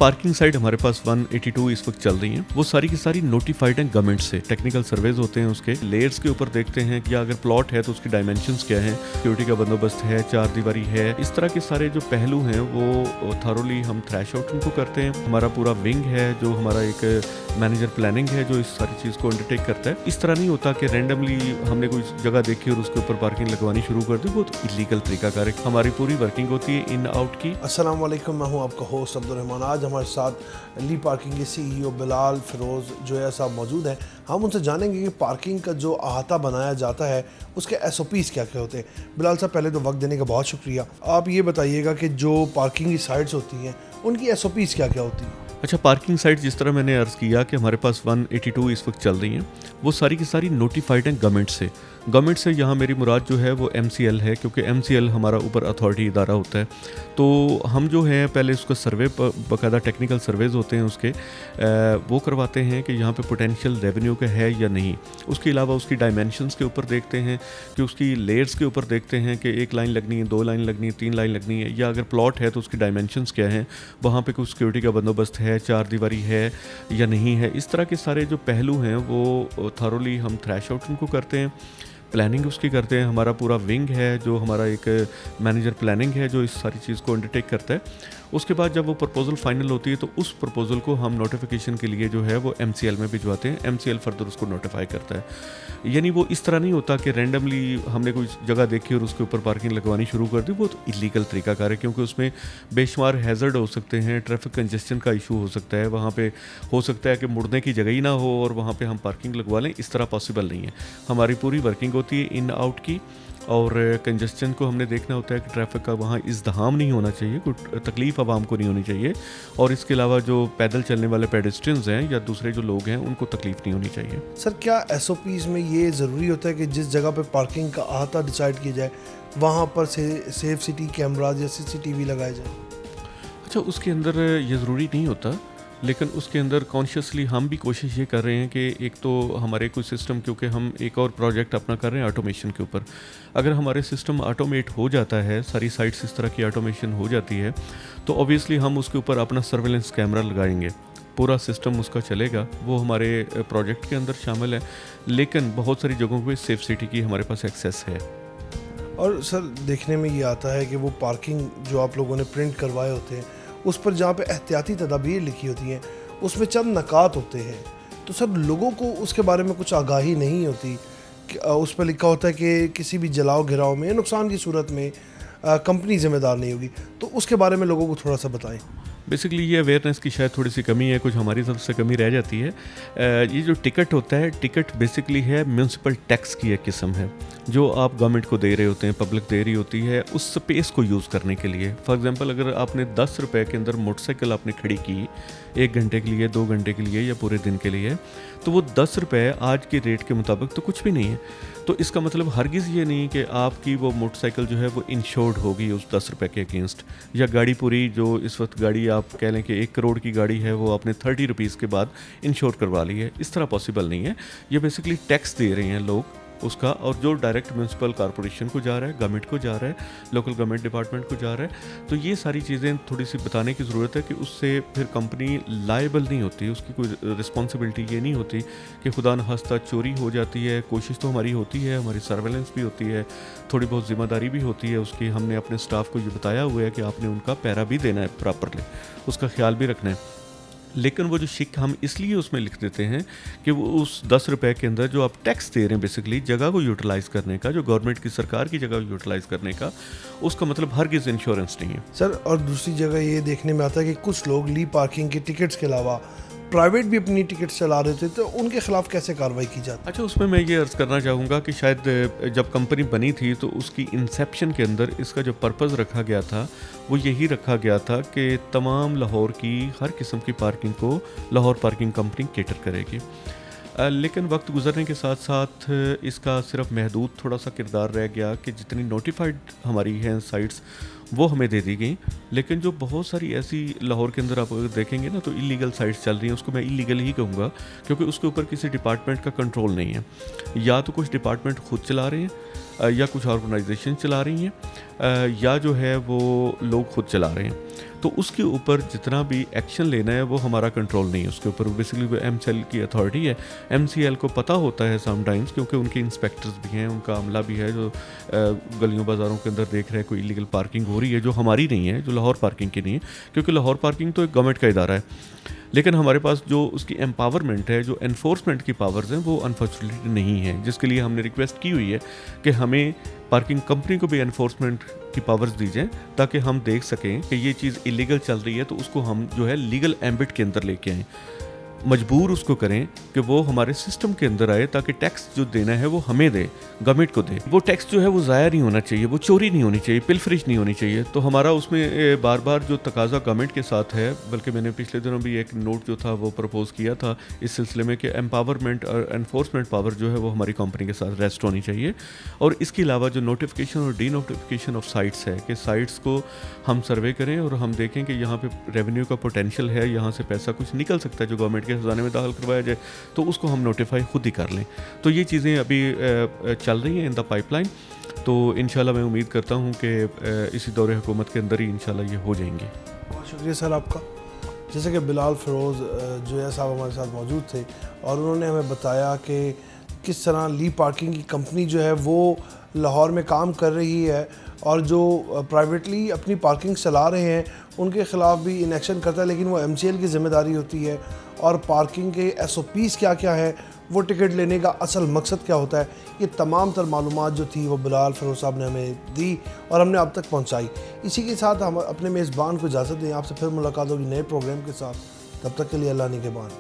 Parking site हमारे पास 182 इस वक्त चल रही हैं। वो सारी की सारी नोटिफाइड हैं गवर्नमेंट से। टेक्निकल सर्वेज होते हैं, उसके लेयर्स के ऊपर देखते हैं कि अगर प्लॉट है तो उसकी डायमेंशंस क्या हैं, सिक्योरिटी का बंदोबस्त है, चार दीवारी है, इस तरह के सारे जो पहलू हैं वो थॉरोली हम थ्रैश आउट उनको करते हैं। हमारा पूरा विंग है जो हमारा एक मैनेजर प्लानिंग है जो इस सारी चीज़ को अंडरटेक करता है। इस तरह नहीं होता कि रैंडमली हमने कोई जगह देखी और उसके ऊपर पार्किंग लगवानी शुरू कर दी, वो तो इलीगल तरीकाकार है। हमारी पूरी वर्किंग होती है इन आउट की। अस्सलाम वालेकुम, मैं हूं आपका होस्ट अब्दुल रहमान। आज हमारे साथ ली पार्किंग के CEO बिलाल फिरोज़ जोया साहब मौजूद हैं। हम उनसे जानेंगे कि पार्किंग का जो अहाता बनाया जाता है उसके SOPs क्या क्या होते हैं। बिलाल साहब, पहले तो वक्त देने का बहुत शुक्रिया। आप ये बताइएगा कि जो पार्किंग की साइट्स होती हैं उनकी SOPs क्या क्या होती हैं। अच्छा, पार्किंग साइट जिस तरह मैंने अर्ज़ किया कि हमारे पास 182 इस वक्त चल रही हैं, वो सारी की सारी नोटिफाइड हैं गवर्नमेंट से। गवर्नमेंट से यहाँ मेरी मुराद जो है वो MCL है, क्योंकि MCL हमारा ऊपर अथॉरिटी इदारा होता है। तो हम जो है पहले उसका सर्वे, बाकायदा टेक्निकल सर्वेज होते हैं उसके, वो करवाते हैं कि यहाँ पे पोटेंशियल रेवेन्यू का है या नहीं। उसके अलावा उसकी डायमेंशंस के ऊपर देखते हैं कि उसकी लेयर्स के ऊपर देखते हैं कि एक लाइन लगनी है, दो लाइन लगनी है, तीन लाइन लगनी है, या अगर प्लॉट है तो उसकी डायमेंशंस क्या हैं, वहाँ पे कुछ सिक्योरिटी का बंदोबस्त है, चार दीवारी है या नहीं है। इस तरह के सारे जो पहलू हैं वो थॉरोली हम थ्रैश आउट उनको करते हैं, प्लानिंग उसकी करते हैं। हमारा पूरा विंग है जो हमारा एक मैनेजर प्लानिंग है जो इस सारी चीज़ को अंडरटेक करता है। उसके बाद जब वो प्रपोजल फाइनल होती है तो उस प्रपोजल को हम नोटिफिकेशन के लिए जो है वो MCL में भिजवाते हैं। MCL फर्दर उसको नोटिफाई करता है। यानी वो इस तरह नहीं होता कि रैंडमली हमने कोई जगह देखी और उसके ऊपर पार्किंग लगवानी शुरू कर दी, वो तो इलीगल तरीकाकार है, क्योंकि उसमें बेशुमार हैज़र्ड हो सकते हैं, ट्रैफिक कंजेस्शन का इशू हो सकता है, वहाँ पे हो सकता है कि मुड़ने की जगह ही ना हो और वहाँ पे हम पार्किंग लगवा लें। इस तरह पॉसिबल नहीं है। हमारी पूरी वर्किंग होती है इन आउट की, और कंजेस्शन को हमने देखना होता है कि ट्रैफिक का वहाँ इज़्दिहाम नहीं होना चाहिए, कोई तकलीफ़ आवाम को नहीं होनी चाहिए, और इसके अलावा जो पैदल चलने वाले पेडेस्ट्रियंस हैं या दूसरे जो लोग हैं उनको तकलीफ़ नहीं होनी चाहिए। सर, क्या SOPs में ये ज़रूरी होता है कि जिस जगह पे पार्किंग का अहाता डिसाइड किया जाए वहाँ पर सेफ सिटी कैमराज या CCTV लगाए जाए? अच्छा, उसके अंदर ये ज़रूरी नहीं होता, लेकिन उसके अंदर कॉन्शियसली हम भी कोशिश ये कर रहे हैं कि एक तो हमारे कुछ सिस्टम, क्योंकि हम एक और प्रोजेक्ट अपना कर रहे हैं ऑटोमेशन के ऊपर। अगर हमारे सिस्टम ऑटोमेट हो जाता है, सारी साइट्स इस तरह की ऑटोमेशन हो जाती है, तो ऑब्वियसली हम उसके ऊपर अपना सर्वेलेंस कैमरा लगाएंगे, पूरा सिस्टम उसका चलेगा। वो हमारे प्रोजेक्ट के अंदर शामिल है, लेकिन बहुत सारी जगहों पे सेफ सिटी की हमारे पास एक्सेस है। और सर, देखने में ये आता है कि वो पार्किंग जो आप लोगों ने प्रिंट करवाए होते हैं उस पर जहाँ पे एहतियाती तदाबीर लिखी होती हैं उसमें चंद नकात होते हैं, तो सर लोगों को उसके बारे में कुछ आगाही नहीं होती। उस पर लिखा होता है कि किसी भी जलाओ गिराव में, नुकसान की सूरत में कंपनी जिम्मेदार नहीं होगी, तो उसके बारे में लोगों को थोड़ा सा बताएं। बेसिकली ये अवेयरनेस की शायद थोड़ी सी कमी है, कुछ हमारी तरफ से कमी रह जाती है। ये जो टिकट होता है, टिकट बेसिकली है म्यूनसिपल टैक्स की एक किस्म है जो आप गवर्नमेंट को दे रहे होते हैं, पब्लिक दे रही होती है उस स्पेस को यूज़ करने के लिए। फॉर एग्जांपल, अगर आपने 10 रुपए के अंदर मोटरसाइकिल आपने खड़ी की 1 घंटे के लिए, 2 घंटे के लिए या पूरे दिन के लिए, तो वो 10 रुपये आज के रेट के मुताबिक तो कुछ भी नहीं है। तो इसका मतलब हरगिज़ ये नहीं कि आपकी वो मोटरसाइकिल जो है वो इंश्योर्ड होगी उस 10 रुपये के अगेंस्ट, या गाड़ी पूरी जो इस वक्त गाड़ी आप कह लें कि 1 करोड़ की गाड़ी है वो आपने 30 रुपीज़ के बाद इंश्योर करवा ली है। इस तरह पॉसिबल नहीं है। ये बेसिकली टैक्स दे रहे हैं लोग उसका, और जो डायरेक्ट म्यूनसिपल कॉरपोरेशन को जा रहा है, गवर्नमेंट को जा रहा है, लोकल गवर्नमेंट डिपार्टमेंट को जा रहा है। तो ये सारी चीज़ें थोड़ी सी बताने की ज़रूरत है कि उससे फिर कंपनी लायबल नहीं होती, उसकी कोई रिस्पॉन्सिबिलिटी ये नहीं होती कि खुदा न खास्ता चोरी हो जाती है। कोशिश तो हमारी होती है, हमारी सर्वेलेंस भी होती है, थोड़ी बहुत जिम्मेदारी भी होती है उसकी। हमने अपने स्टाफ को ये बताया हुआ है कि आपने उनका पैरा भी देना है प्रॉपरली, उसका ख्याल भी रखना है। लेकिन वो जो शिक हम इसलिए उसमें लिख देते हैं कि वो उस 10 रुपए के अंदर जो आप टैक्स दे रहे हैं बेसिकली जगह को यूटिलाइज़ करने का, जो गवर्नमेंट की सरकार की जगह को यूटिलाइज़ करने का, उसका मतलब हरगिज़ इंश्योरेंस नहीं है। सर, और दूसरी जगह ये देखने में आता है कि कुछ लोग ली पार्किंग के टिकट्स के अलावा प्राइवेट भी अपनी टिकट्स चला रहे थे, तो उनके खिलाफ कैसे कार्रवाई की जाती है? अच्छा, उसमें मैं ये अर्ज़ करना चाहूँगा कि शायद जब कंपनी बनी थी तो उसकी इंसेप्शन के अंदर इसका जो पर्पज़ रखा गया था वो यही रखा गया था कि तमाम लाहौर की हर किस्म की पार्किंग को लाहौर पार्किंग कंपनी केटर करेगी। लेकिन वक्त गुजरने के साथ साथ इसका सिर्फ महदूद थोड़ा सा किरदार रह गया कि जितनी नोटिफाइड हमारी हैं साइट्स वो हमें दे दी गई, लेकिन जो बहुत सारी ऐसी लाहौर के अंदर आप अगर देखेंगे ना तो इलीगल साइट्स चल रही हैं। उसको मैं इलीगल ही कहूँगा, क्योंकि उसके ऊपर किसी डिपार्टमेंट का कंट्रोल नहीं है। या तो कुछ डिपार्टमेंट खुद चला रहे हैं या कुछ ऑर्गेनाइजेशन चला रही हैं या जो है वो लोग खुद चला रहे हैं। तो उसके ऊपर जितना भी एक्शन लेना है वो हमारा कंट्रोल नहीं है, उसके ऊपर बेसिकली वो MCL की अथॉरिटी है। MCL को पता होता है समटाइम्स, क्योंकि उनके इंस्पेक्टर्स भी हैं, उनका अमला भी है जो गलियों बाज़ारों के अंदर देख रहे हैं कोई इलीगल पार्किंग हो रही है जो हमारी नहीं है, जो लाहौर पार्किंग की नहीं है, क्योंकि लाहौर पार्किंग तो एक गवर्नमेंट का इदारा है। लेकिन हमारे पास जो उसकी एम्पावरमेंट है, जो एनफोर्समेंट की पावर्स हैं, वो अनफॉर्चुनेटली नहीं है, जिसके लिए हमने रिक्वेस्ट की हुई है कि हमें पार्किंग कंपनी को भी एनफोर्समेंट की पावर्स दी जाएँ, ताकि हम देख सकें कि ये चीज़ इलीगल चल रही है तो उसको हम जो है लीगल एम्बिट के अंदर लेके आएँ, मजबूर उसको करें कि वो हमारे सिस्टम के अंदर आए, ताकि टैक्स जो देना है वो हमें दे, गवर्नमेंट को दे। वो टैक्स जो है वो ज़ाया नहीं होना चाहिए, वो चोरी नहीं होनी चाहिए, पिलफरिश नहीं होनी चाहिए। तो हमारा उसमें बार बार जो तकाजा गवर्नमेंट के साथ है, बल्कि मैंने पिछले दिनों भी एक नोट जो था वो प्रपोज़ किया था इस सिलसिले में कि एम्पावरमेंट और एनफोर्समेंट पावर जो है वो हमारी कंपनी के साथ रेस्ट होनी चाहिए। और इसके अलावा जो नोटिफिकेशन और डी नोटिफिकेशन ऑफ साइट्स है कि साइट्स को हम सर्वे करें और हम देखें कि यहाँ पे रेवेन्यू का पोटेंशियल है, यहाँ से पैसा कुछ निकल सकता है जो गवर्नमेंट के खजाने में दाखिल करवाया जाए, तो उसको हम नोटिफाई खुद ही कर लें। तो ये चीज़ें अभी चल रही हैं इन द पाइपलाइन। तो इंशाल्लाह मैं उम्मीद करता हूँ कि इसी दौरे हुकूमत के अंदर ही इंशाल्लाह ये हो जाएंगी। बहुत शुक्रिया सर आपका। जैसे कि बिलाल फ़िरोज़ जो साहब हमारे साथ मौजूद थे और उन्होंने हमें बताया कि किस तरह ली पार्किंग की कंपनी जो है वो लाहौर में काम कर रही है और जो प्राइवेटली अपनी पार्किंग चला रहे हैं उनके ख़िलाफ़ भी इन एक्शन करता है, लेकिन वो MCL की ज़िम्मेदारी होती है। और पार्किंग के SOPs क्या क्या है, वो टिकट लेने का असल मकसद क्या होता है, ये तमाम तर मालूमात जो थी वो बिलाल फ़िरोज़ साहब ने हमें दी और हमने अब तक पहुंचाई। इसी के साथ हम अपने मेज़बान को इजाज़त दें, आपसे फिर मुलाकात होगी नए प्रोग्राम के साथ। तब तक के लिए अल्लाह निगहबान।